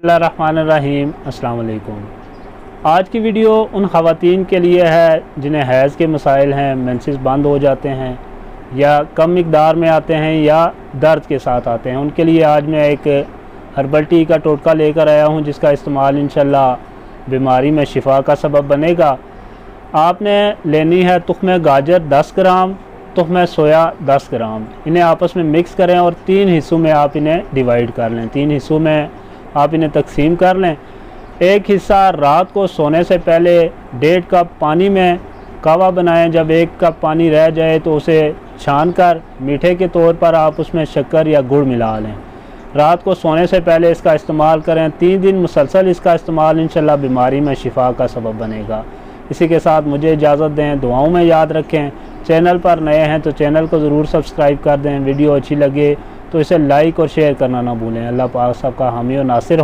बिस्मिल्लाहिर्रहमानिर्रहीम। अस्सलाम वालेकुम। आज की वीडियो उन ख़वातीन के लिए है जिन्हें हैज़ के मसाइल हैं, मेंसेस बंद हो जाते हैं या कम मिक़दार में आते हैं या दर्द के साथ आते हैं। उनके लिए आज मैं एक हर्बल टी का टोटका लेकर आया हूं जिसका इस्तेमाल इंशाल्लाह बीमारी में शिफा का सबब बनेगा। आपने लेनी है तुख्म गाजर 10 ग्राम, तुख्म सोया 10 ग्राम। इन्हें आपस में मिक्स करें और 3 हिस्सों में आप इन्हें डिवाइड कर लें। 3 हिस्सों में आप इन्हें तकसीम कर लें। एक हिस्सा रात को सोने से पहले 1.5 कप पानी में कावा बनाएं। जब 1 कप पानी रह जाए तो उसे छान कर मीठे के तौर पर आप उसमें शक्कर या गुड़ मिला लें। रात को सोने से पहले इसका इस्तेमाल करें। 3 दिन मुसलसल इसका इस्तेमाल इंशाल्लाह बीमारी में शिफा का सबब बनेगा। इसी के साथ मुझे इजाज़त दें, दुआओं में याद रखें। चैनल पर नए हैं तो चैनल को ज़रूर सब्सक्राइब कर दें। वीडियो अच्छी लगे तो इसे लाइक और शेयर करना ना भूलें। अल्लाह पाक सबका हामी और नासिर